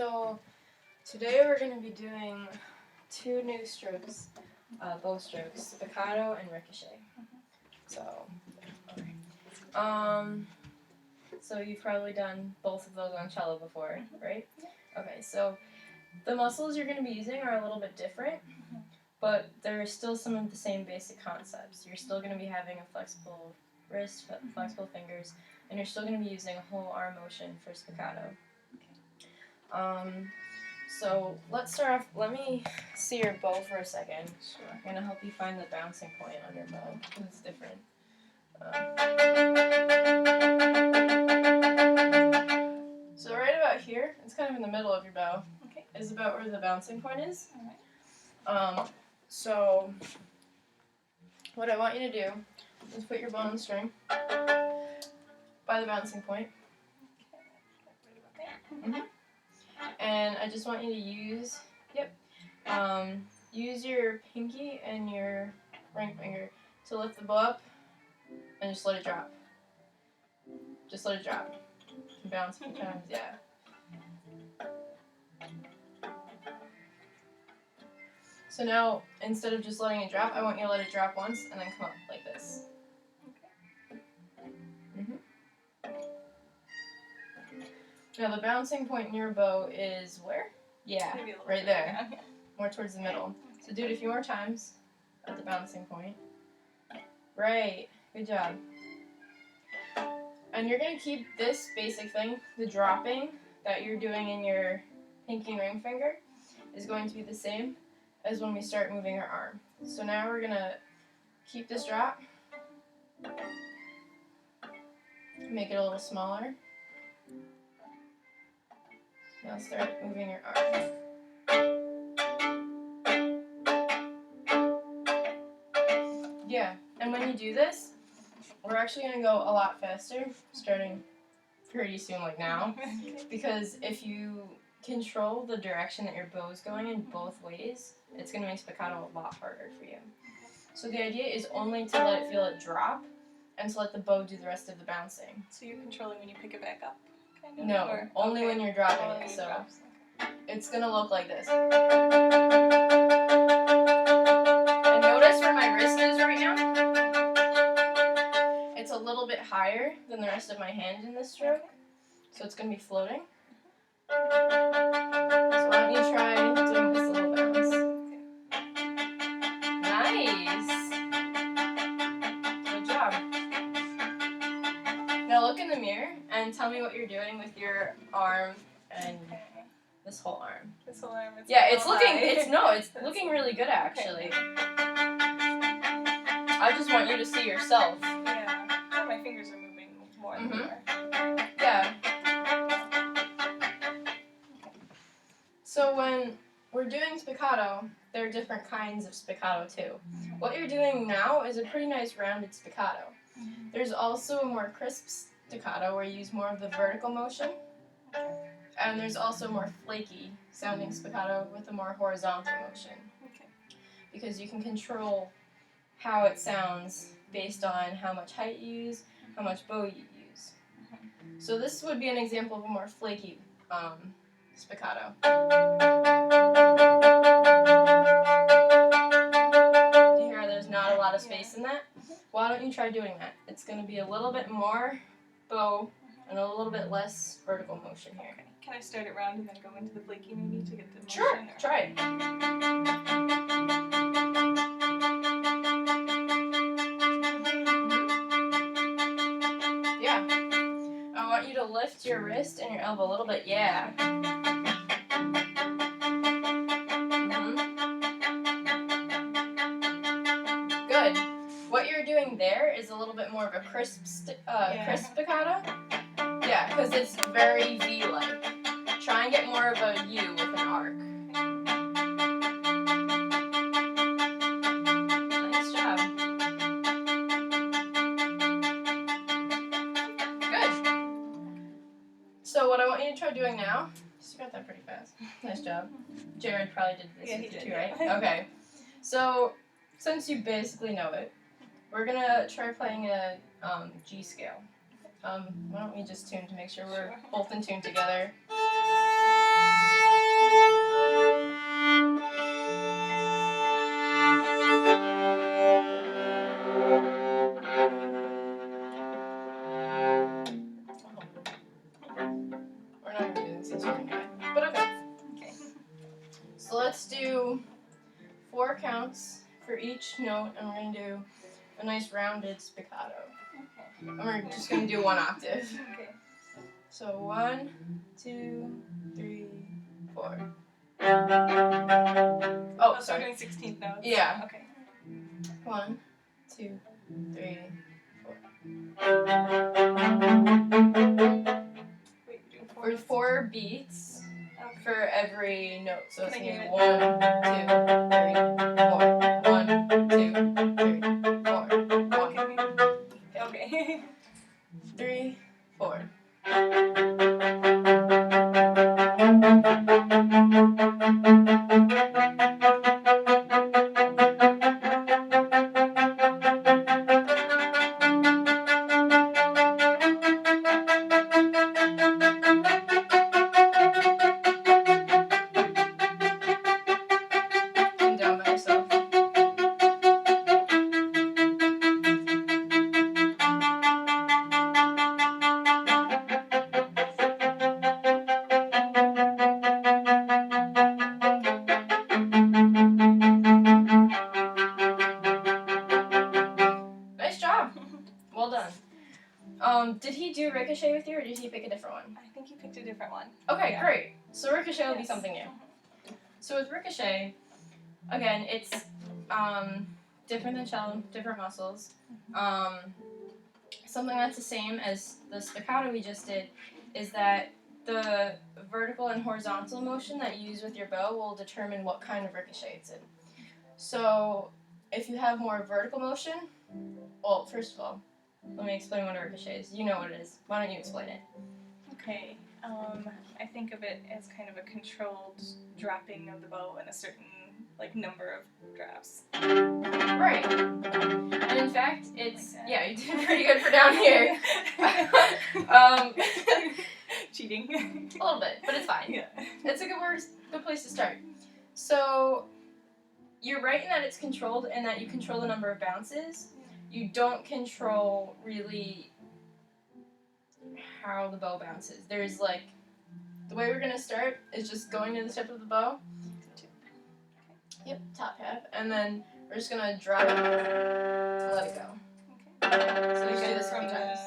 So today we're going to be doing two new strokes, bow strokes, spiccato and ricochet. So, so you've probably done both of those on cello before, right? Okay, so the muscles you're going to be using are a little bit different, but there are still some of the same basic concepts. You're still going to be having a flexible wrist, flexible fingers, and you're still going to be using a whole arm motion for spiccato. So let's start off. Let me see your bow for a second. Sure. I'm going to help you find the bouncing point on your bow, because it's different. So right about here, it's kind of in the middle of your bow, is about where the bouncing point is. So what I want you to do is put your bow on the string by the bouncing point. And I just want you to use, use your pinky and your ring finger to lift the bow up and just let it drop. Just let it drop. You can bounce a few times, yeah. So now, instead of just letting it drop, I want you to let it drop once and then come up like this. Now the bouncing point in your bow is where? Yeah, right there. More towards the middle. So do it a few more times at the bouncing point. Right, good job. And you're going to keep this basic thing, the dropping that you're doing in your pinky and ring finger is going to be the same as when we start moving our arm. So now we're going to keep this drop, make it a little smaller. Now start moving your arm. Yeah, and when you do this, we're actually going to go a lot faster, starting pretty soon, like now, because if you control the direction that your bow is going in both ways, it's going to make spiccato a lot harder for you. So the idea is only to let it feel it drop, and to let the bow do the rest of the bouncing. So you're controlling when you pick it back up? Kind of? No, or, only when you're dropping only it. when So drops. it's going to look like this. And notice where my wrist is right now. It's a little bit higher than the rest of my hand in this stroke, so it's going to be floating. So why don't you try doing this little bounce? Nice! Good job. Now look in the mirror and tell me what you're doing with your arm and this whole arm. This whole arm. Yeah, it's looking. It's looking really good actually. I just want you to see yourself. Yeah. Oh, my fingers are moving more and more. Yeah. So when we're doing spiccato, there are different kinds of spiccato too. What you're doing now is a pretty nice rounded spiccato. There's also a more crisp staccato where you use more of the vertical motion. And there's also more flaky sounding spiccato with a more horizontal motion. Because you can control how it sounds based on how much height you use, how much bow you use. So this would be an example of a more flaky spiccato. Do you hear there's not a lot of space in that? Why don't you try doing that? It's going to be a little bit more bow and a little bit less vertical motion here. Okay. Can I start it round and then go into the flaky maybe to get the motion? Sure, try it. Yeah. I want you to lift your wrist and your elbow a little bit. Yeah. Good. What you're doing there is a little bit more of a crisp spiccato. Yeah, because it's very V-like. Try and get more of a U with an arc. Nice job. Good. So what I want you to try doing now, you got that pretty fast. Nice job. Jared probably did this with you too, right? Okay. So since you basically know it, we're gonna try playing a G scale. Why don't we just tune to make sure we're both in tune together? We're not gonna do this this one anyway. But okay. Okay. So let's do 4 counts for each note, and we're gonna do a nice rounded spiccato. Okay. And we're just gonna do 1 octave. Okay. So 1, 2, 3, 4. Oh, Oh, so we're sorry. doing 16th notes? Yeah. Okay. 1, 2, 3, 4. Wait, you're doing 4 Or notes? 4 beats Okay. for every note. So it's Can I gonna be hear 1, 2, 3, 4. 1, 2, 3, 4. 1. Okay. 3, 4. Come down by yourself. Nice job. Well done. Did he do Ricochet with you, or did he pick a different one? I think you picked a different one. Okay, Yeah. great. So Ricochet will be Yes. something new. So with Ricochet, again, it's different than cello, different muscles. Something that's the same as the spiccato we just did is that the vertical and horizontal motion that you use with your bow will determine what kind of ricochet it's in. So if you have more vertical motion, well, first of all, let me explain what a ricochet is. You know what it is. Why don't you explain it? Okay. I think of it as kind of a controlled dropping of the bow in a certain number of drops. Right. And in fact, it's Like that. yeah, you did pretty good for down here. Cheating. A little bit, but it's fine. Yeah. It's a good place to start. So you're right in that it's controlled and that you control the number of bounces. You don't control really how the bow bounces. There's the way we're gonna start is just going to the tip of the bow. Yep, top half, and then we're just gonna drop it to let it go. Okay. So you do this a from few times.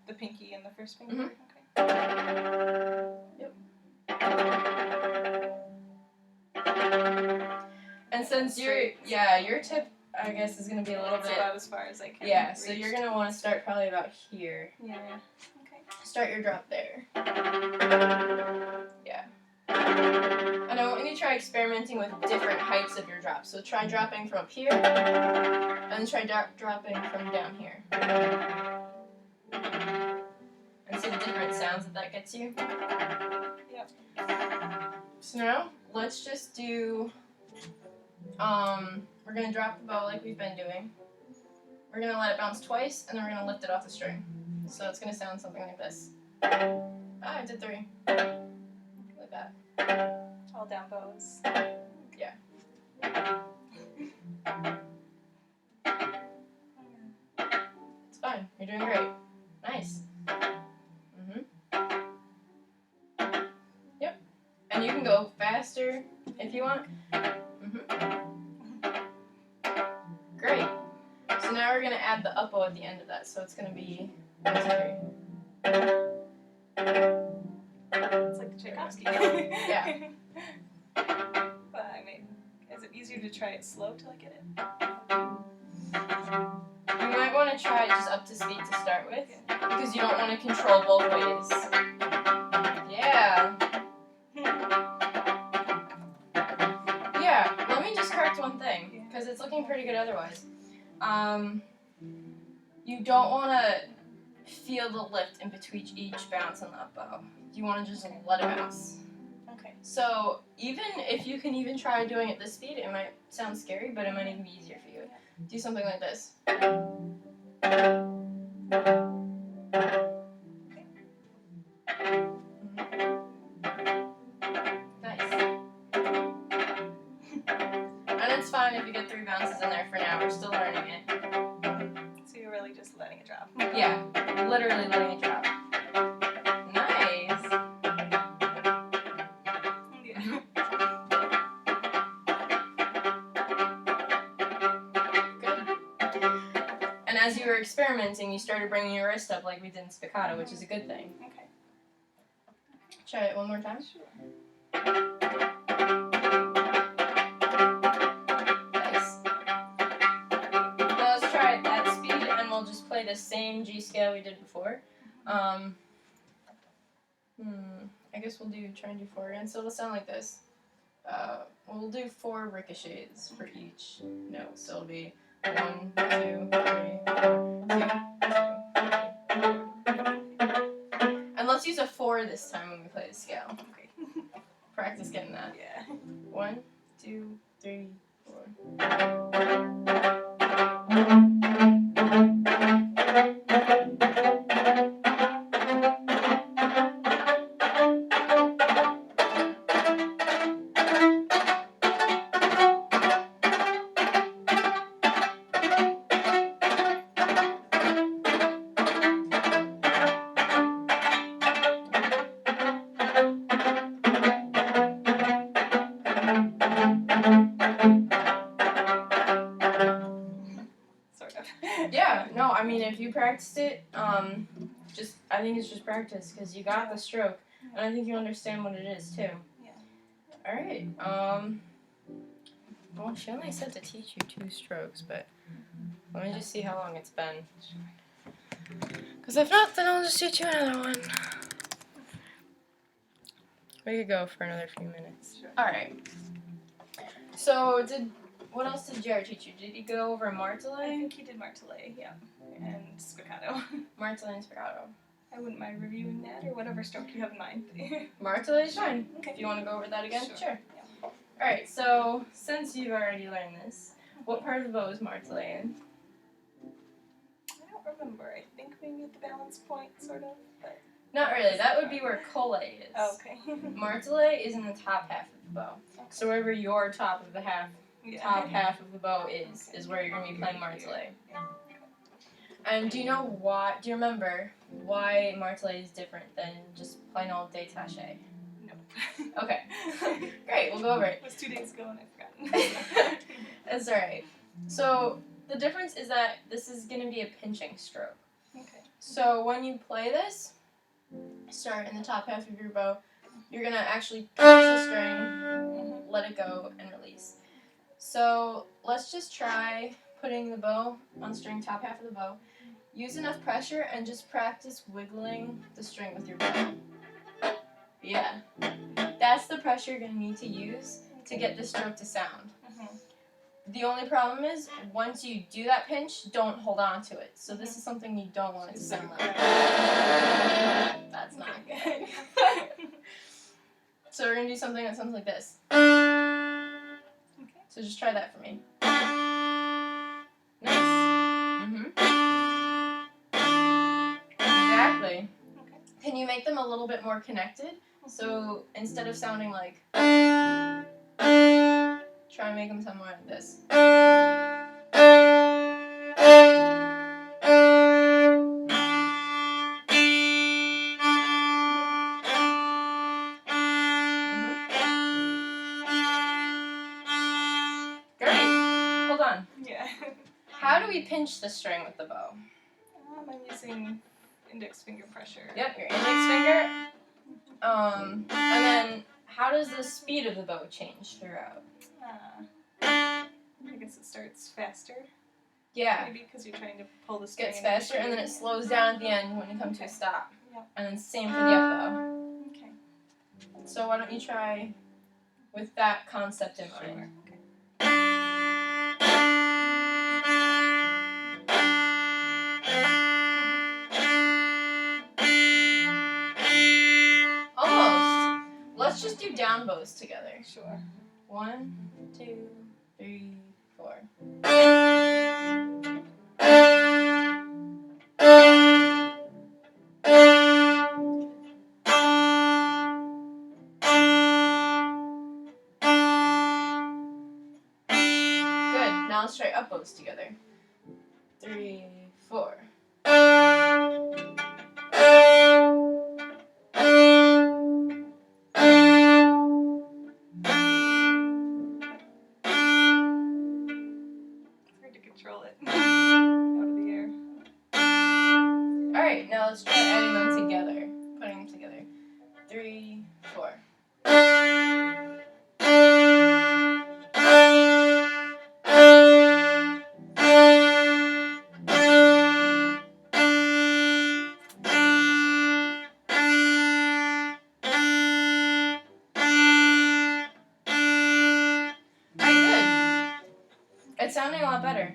the pinky and the first finger. Mhm. Okay. And since your tip, I guess, is gonna be a little That's bit. about as far as I can. Yeah, so reach. you're gonna want to start probably about here. Yeah. Okay. Start your drop there. Yeah. And I want you to try experimenting with different heights of your drop. So try dropping from up here, and try dropping from down here. And see the different sounds that gets you. Yep. So now, let's just do, we're going to drop the bow like we've been doing. We're going to let it bounce twice, and then we're going to lift it off the string. So it's going to sound something like this. Ah, I did 3. Like that. All down bows. Yeah. It's fine. You're doing great. Nice. Yep. And you can go faster if you want. Great. So now we're gonna add the up bow at the end of that. So it's gonna be 1, 2, 3. It's like the Tchaikovsky. Yeah. But is it easier to try it slow till I get it? You might want to try it just up to speed to start with, because you don't want to control both ways. Yeah. Yeah, let me just correct one thing, because it's looking pretty good otherwise. You don't want to feel the lift in between each bounce on the up bow. You want to just let it bounce. Okay. So even if you can even try doing it this speed, it might sound scary, but it might even be easier for you. Do something like this. fine if you get 3 bounces in there for now. We're still learning it. So you're really just letting it drop. Yeah, literally letting it drop. Nice. Yeah. And as you were experimenting, you started bringing your wrist up like we did in spiccato, which is a good thing. Okay. Try it one more time. Sure. Nice. Now let's try it at speed, and we'll just play the same G scale we did before. I guess we'll try and do 4 again. So it'll sound like this. We'll do 4 ricochets for each note. So it'll be 1, 2, 3, 4, 2, 2, 3, 4. And let's use a 4 this time when we play the scale. Okay. Practice getting that. Yeah. 1, 2, 3, 4. Sort of. Yeah, no, I mean, if you practiced it, I think it's just practice, because you got the stroke, and I think you understand what it is, too. Yeah. Alright, well, she only said to teach you 2 strokes, but let me just see how long it's been. Because if not, then I'll just teach you another one. We could go for another few minutes. Sure. Alright. So, what else did Jared teach you? Did he go over I martele? think he did martele, yeah. And spiccato. Martele and spiccato. I wouldn't mind reviewing that or whatever stroke you have in mind. Martele is fine. Okay. If you want to go over that again, Sure. Alright, so since you've already learned this, what part of the bow is martele in? I don't remember. I think maybe at the balance point, sort of. But Not really. That would be where colle is. oh, okay. Martele is in the top half of the bow. So wherever your top half of the bow is where you're going to be playing martele. And do you remember why martele is different than just plain old détaché? Nope. Okay. Great, we'll go over it. It was 2 days ago and I forgot. It's alright. So the difference is that this is going to be a pinching stroke. Okay. So when you play this, start in the top half of your bow, you're going to actually pinch the string, let it go, and release. So let's just try putting the bow on the string, top half of the bow. Use enough pressure and just practice wiggling the string with your bow. Yeah. That's the pressure you're going to need to use to get the stroke to sound. The only problem is, once you do that pinch, don't hold on to it. So this is something you don't want it to sound like. That's not good. So we're going to do something that sounds like this. So just try that for me. Nice. Exactly. Can you make them a little bit more connected? So instead of sounding like, try and make them sound more like this. Great. Hold on. Yeah. How do we pinch the string with the bow? I'm using index finger pressure. Yep, your index finger. And then how does the speed of the bow change throughout? I guess it starts faster. Yeah. Maybe because you're trying to pull the It string. gets faster and then it slows down at the end when you come to a stop. Yep. And then same for the up bow. Okay. So why don't you try with that concept in mind? Sure. Almost. Let's just do down bows together. Sure. 1, 2, 3, 4. now let's try up bows together. 3, 4. Hard to control it. Out of the air. Alright, now let's try adding them together. Putting them together. 3, 4. It's sounding a lot better.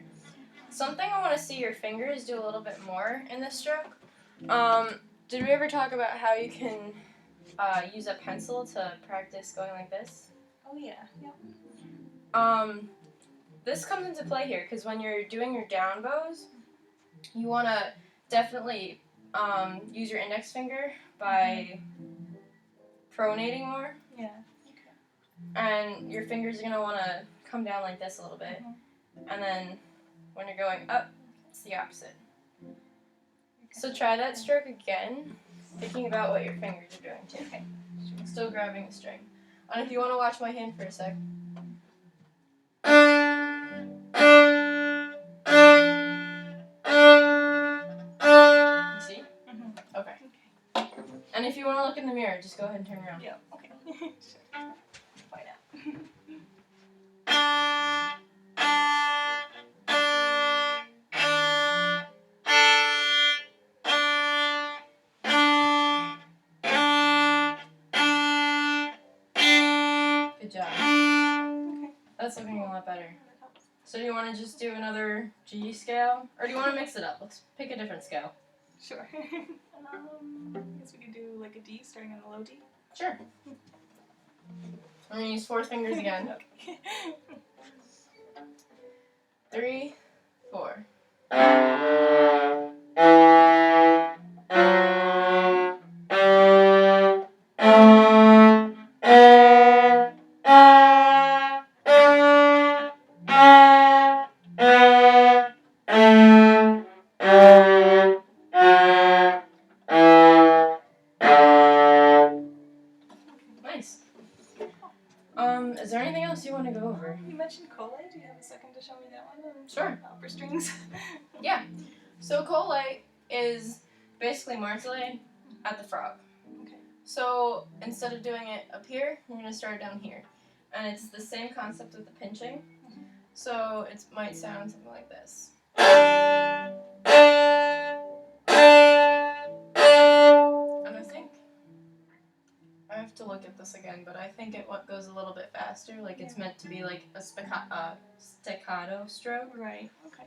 Something I want to see your fingers do a little bit more in this stroke. Did we ever talk about how you can use a pencil to practice going like this? Oh yeah. Yep. This comes into play here because when you're doing your down bows, you want to definitely use your index finger by pronating more. Yeah. And your fingers are going to want to come down like this a little bit. And then when you're going up, it's the opposite. So try that stroke again, thinking about what your fingers are doing too. Okay. Still grabbing the string. And if you want to watch my hand for a sec. You see? Okay. And if you want to look in the mirror, just go ahead and turn around. Yeah. Okay. Sure. Why not? Good job. Okay. That's looking a lot better. So do you want to just do another G scale? Or do you want to mix it up? Let's pick a different scale. Sure. I guess we could do like a D starting on the low D. Sure. I'm going to use 4 fingers again. Okay. 3, 4. Nice. Is there anything else you want to go over? You mentioned Cole. Do you have a second to show me that one? Sure. Upper strings. Yeah. So Cole is basically martelé at the frog. Okay. So instead of doing it up here, you're going to start down here. And it's the same concept with the pinching. So it might sound something like this. And I think, I have to look at this again, but I think it goes a little bit faster. Like it's meant to be like a staccato stroke. Right. Okay.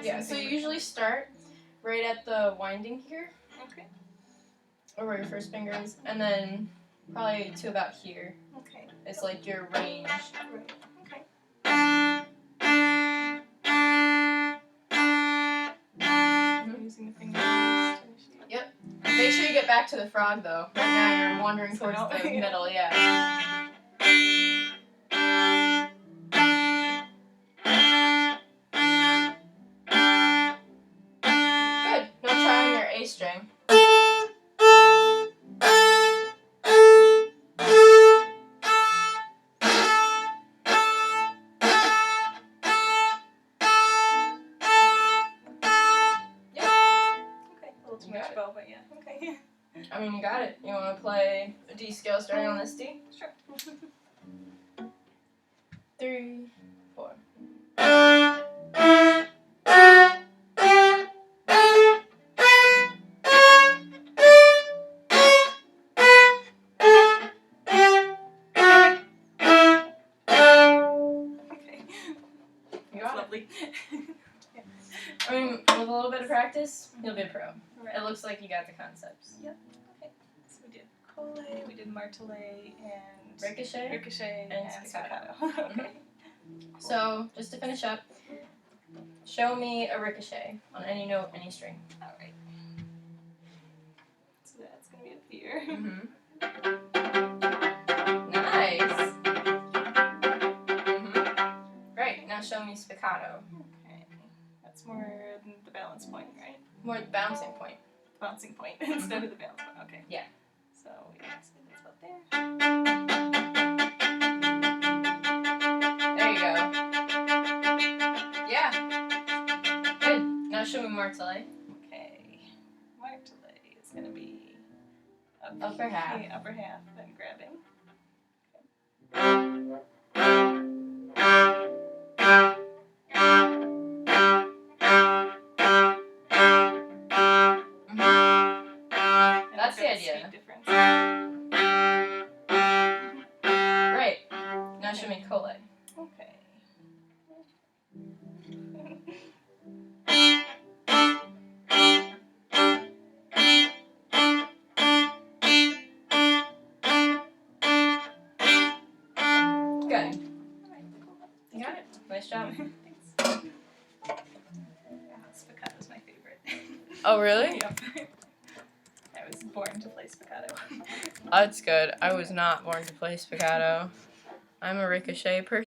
Yeah, so you usually start right at the winding here, Okay. or where your first finger is, and then probably to about here. Okay. It's like your range. Right. Okay. Using the fingers to initiate. Yep. Make sure you get back to the frog though. Right now you're wandering towards the middle, yeah. Good. Now try on your A string. Too much bow, but yeah. Okay. I mean, you got it. You want to play a D scale starting on this D? Sure. 3, 4. Okay. You got it. Lovely. I mean, with a little bit of practice, you'll be a pro. Right. It looks like you got the concepts. Yep. Okay. So we did Cole, we did martelé, and Ricochet. and staccato. staccato. Okay. So, just to finish up, show me a ricochet on any note, any string. All right. So that's gonna be up here. Mm-hmm. Nice. Mm-hmm. Great. spiccato. Okay. That's more the balance point, right? More the bouncing point. Bouncing point instead of the balance point. Okay. Yeah. So that's about there. There you go. Yeah. Good. Now show me martelé. Okay. Martelé is going to be Upper half. Okay, upper half, then grabbing. That's the idea. Speed difference. Right. Now show me colle. Okay. Good. You got it. Nice job. Thanks. Spiccato's my favorite. Oh, really? Yep. I was born to play spiccato. That's good. I was not born to play spiccato. I'm a ricochet person.